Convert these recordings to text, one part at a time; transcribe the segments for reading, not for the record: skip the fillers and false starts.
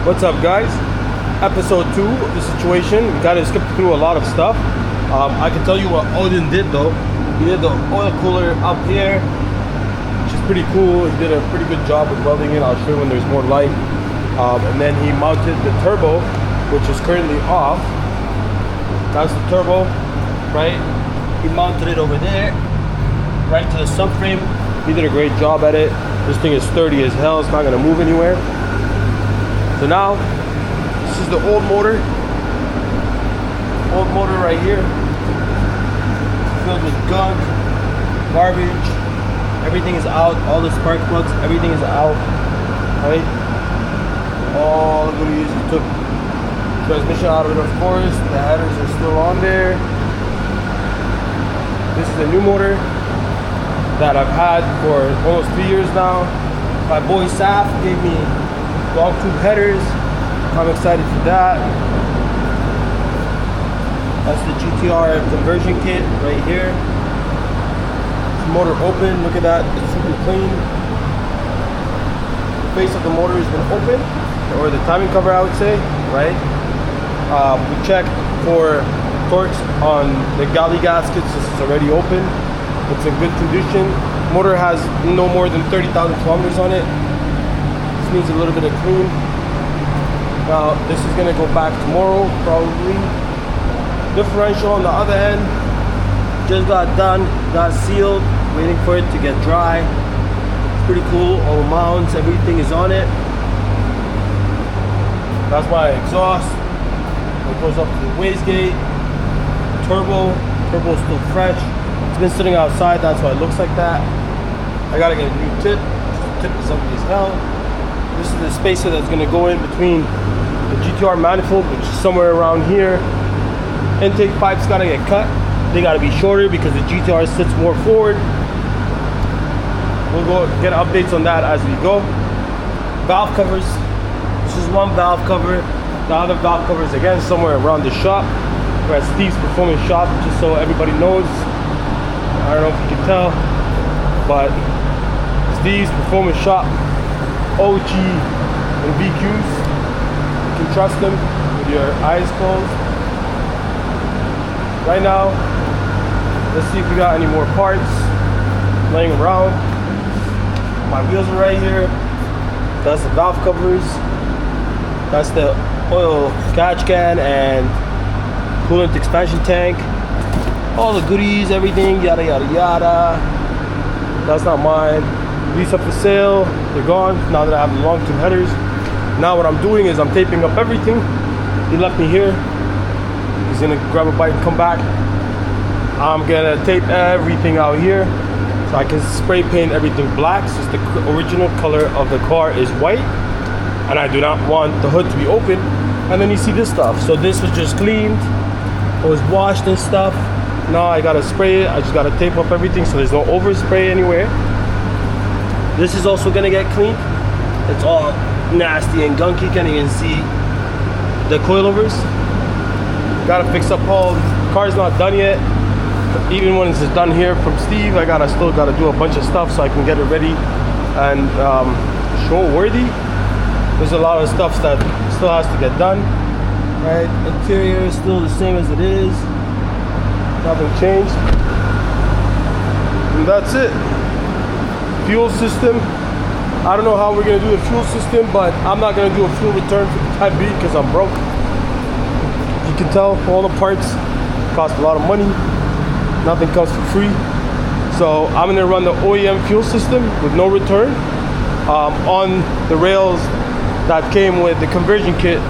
What's up, guys? Episode 2 of the situation. We kind of skipped through a lot of stuff. I can tell you what Odin did though. He did the oil cooler up here, which is pretty cool. He did a pretty good job with welding it. I'll show you when there's more light. And then he mounted the turbo, which is currently off. That's the turbo, right? He mounted it over there, right to the subframe. He did a great job at it. This thing is sturdy as hell. It's not gonna move anywhere. So now, this is the old motor. Old motor right here. Filled with gunk, garbage. Everything is out. All the spark plugs, everything is out. Right? All the goodies. We took transmission out of it, of course. The headers are still on there. This is a new motor that I've had for almost 3 years now. My boy Saf gave me long tube headers. I'm excited for that. That's the GTR conversion kit right here. This motor open, look at that, it's super clean. The face of the motor has been open, or the timing cover I would say, right? We checked for torques on the galley gaskets. This is already open. It's in good condition. Motor has no more than 30,000 kilometers on it. This needs a little bit of clean. Now this is gonna go back tomorrow probably. Differential on the other end just got done, got sealed, waiting for it to get dry. It's pretty cool. All the mounts, everything is on it. That's my exhaust. It goes up to the wastegate. Turbo still fresh. It's been sitting outside, that's why it looks like that. I gotta get a new tip. The tip is ugly as hell. This is the spacer that's gonna go in between the GTR manifold, which is somewhere around here. Intake pipes gotta get cut. They gotta be shorter because the GTR sits more forward. We'll go get updates on that as we go. Valve covers. This is one valve cover. The other valve cover is again somewhere around the shop. We're at Steve's Performance Shop, just so everybody knows. I don't know if you can tell, but Steve's Performance Shop, OG and VQs. You can trust them with your eyes closed. Right now, let's see if we got any more parts laying around. My wheels are right here. That's the valve covers. That's the oil catch can and coolant expansion tank. All the goodies, everything, yada yada yada. That's not mine. These up for sale. They're gone now that I have the long tube headers. Now what I'm doing is I'm taping up everything. He left me here. He's gonna grab a bite and come back. I'm gonna tape everything out here so I can spray paint everything black since the original color of the car is white, and I do not want the hood to be open. And then you see this stuff. So this was just cleaned. It was washed and stuff. Now I gotta spray it. I just gotta tape up everything so there's no overspray anywhere. This is also gonna get cleaned. It's all nasty and gunky. Can't even see the coilovers. Gotta fix up all. Car's not done yet. Even when it's done here from Steve, I still gotta do a bunch of stuff so I can get it ready and show worthy. There's a lot of stuff that still has to get done. Right, interior is still the same as it is. Nothing changed. And that's it. Fuel system. I don't know how we're gonna do the fuel system, but I'm not gonna do a fuel return for the Type B because I'm broke. You can tell all the parts cost a lot of money. Nothing comes for free. So I'm gonna run the OEM fuel system with no return on the rails that came with the conversion kit,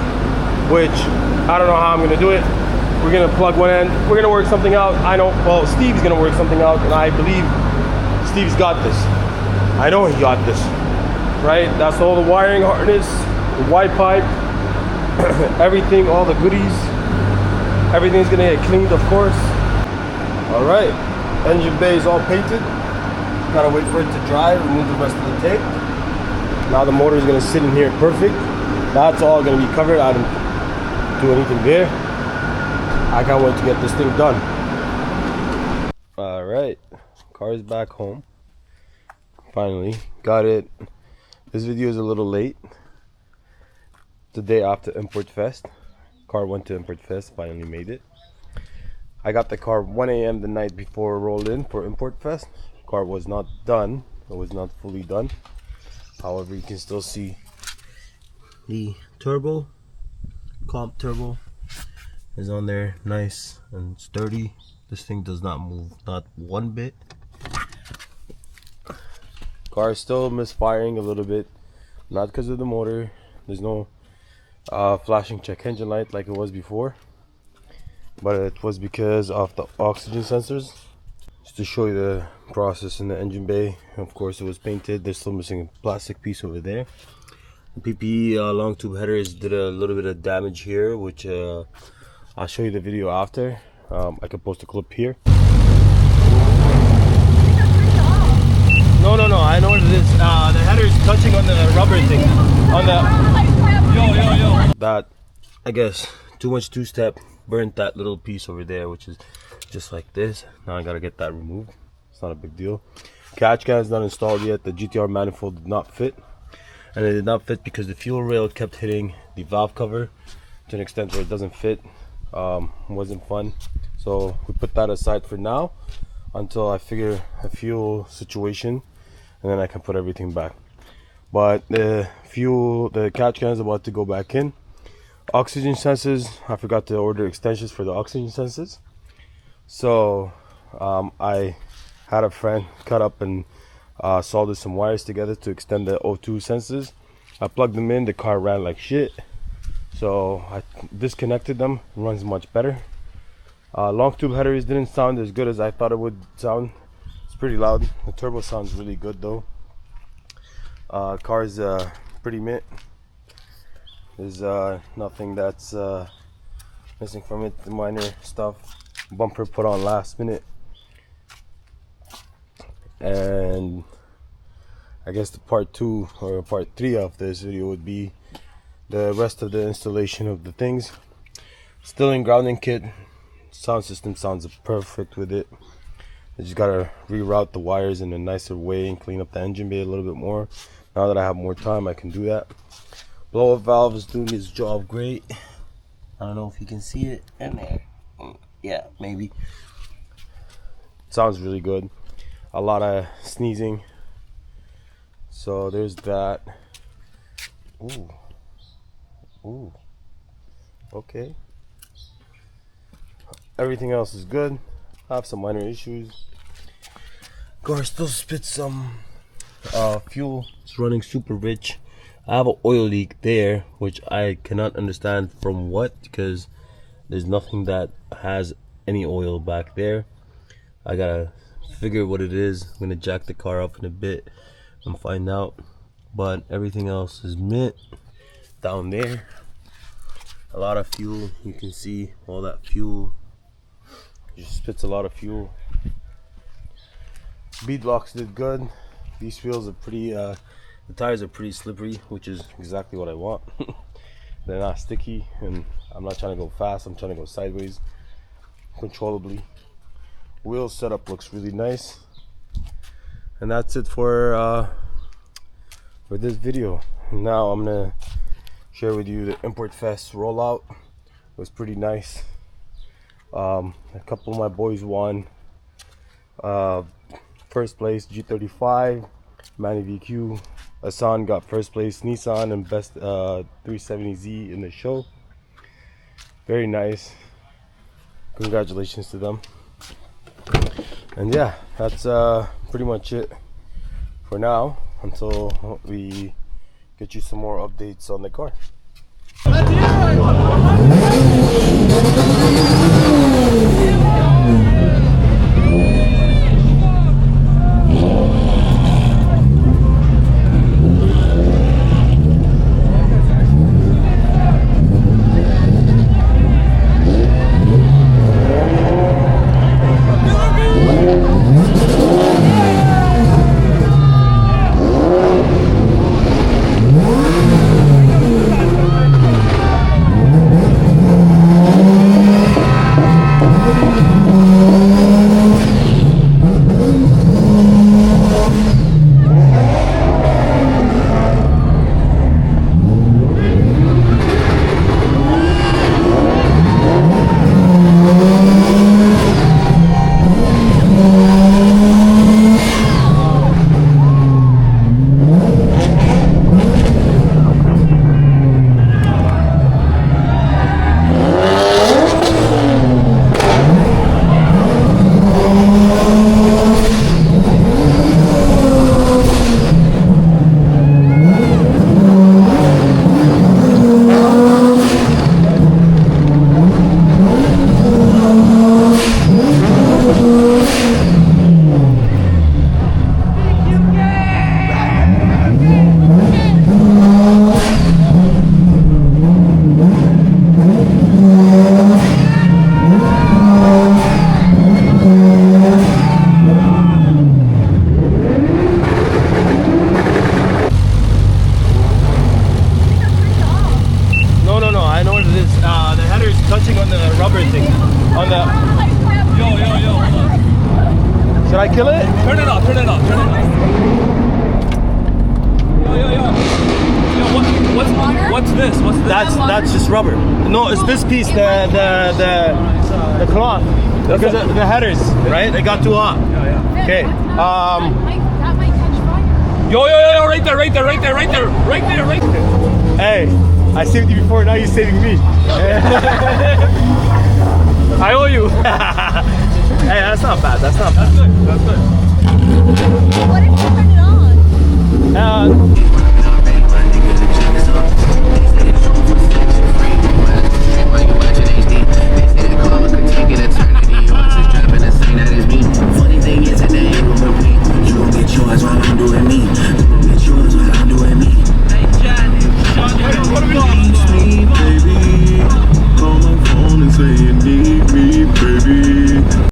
which I don't know how I'm gonna do it. We're gonna plug one end. We're gonna work something out. I know, well, Steve's gonna work something out, and I believe Steve's got this. I know he got this, right? That's all the wiring harness, the white pipe, everything, all the goodies. Everything's gonna get cleaned, of course. All right, engine bay is all painted. Gotta wait for it to dry, remove the rest of the tape. Now the motor is gonna sit in here perfect. That's all gonna be covered. I didn't do anything there. I can't wait to get this thing done. All right, car's back home. Finally got it. This video is a little late. the day after ImportFest. Car went to ImportFest, finally made it. I got the car 1 a.m. the night before I rolled in for ImportFest. Car was not done, it was not fully done. However, you can still see the turbo, comp turbo is on there, nice and sturdy. This thing does not move, not one bit. Car is still misfiring a little bit, not because of the motor. There's no flashing check engine light like it was before, but it was because of the oxygen sensors. Just to show you the process in the engine bay, of course it was painted. There's still missing a plastic piece over there. The PPE long tube headers did a little bit of damage here, which I'll show you the video after. I can post a clip here. No, I know what it is. The header is touching on the rubber thing. On the that, I guess, too much two-step burnt that little piece over there, which is just like this. Now I gotta get that removed. It's not a big deal. Catch can is not installed yet. The GTR manifold did not fit, and it did not fit because the fuel rail kept hitting the valve cover to an extent where it doesn't fit. Wasn't fun, so we put that aside for now until I figure a fuel situation, and then I can put everything back. But the catch can is about to go back in. Oxygen sensors, I forgot to order extensions for the oxygen sensors, so I had a friend cut up and soldered some wires together to extend the O2 sensors. I plugged them in, the car ran like shit, so I disconnected them. It runs much better. Long tube headers didn't sound as good as I thought it would sound. It's pretty loud. The turbo sounds really good though. Car's pretty mint. There's nothing that's missing from it. The minor stuff. Bumper put on last minute. And I guess the part 2 or part 3 of this video would be the rest of the installation of the things. Still in grounding kit. Sound system sounds perfect with it. I just gotta reroute the wires in a nicer way and clean up the engine bay a little bit more. Now that I have more time, I can do that. Blow up valve is doing its job great. I don't know if you can see it in there. Yeah, maybe. Sounds really good. A lot of sneezing. So there's that. Ooh. Okay. Everything else is good. I have some minor issues. Car still spits some fuel. It's running super rich. I have an oil leak there, which I cannot understand from what, because there's nothing that has any oil back there. I gotta figure what it is. I'm gonna jack the car up in a bit and find out. But everything else is mint. Down there, a lot of fuel. You can see all that fuel. Just spits a lot of fuel. Bead locks did good. These wheels are pretty the tires are pretty slippery, which is exactly what I want. They're not sticky, and I'm not trying to go fast. I'm trying to go sideways controllably. Wheel setup looks really nice, and that's it for this video. Now I'm gonna share with you the ImportFest rollout. It was pretty nice. A couple of my boys won. First place G35, Manny VQ. Hassan got first place Nissan and best 370Z in the show. Very nice. Congratulations to them. And yeah, that's pretty much it for now until we get you some more updates on the car. it is. The header is touching on the rubber thing. On the. Yo, hold on. Should I kill it? Turn it off. Yo, what's this? That's just rubber. No, it's this piece, the cloth. Because the headers, right? They got too hot. Yeah. Okay. That might catch fire. Yo, right there. Hey, I saved you before. Now you're saving me. I owe you. Hey, that's not bad. That's That's good. What if you turn it on?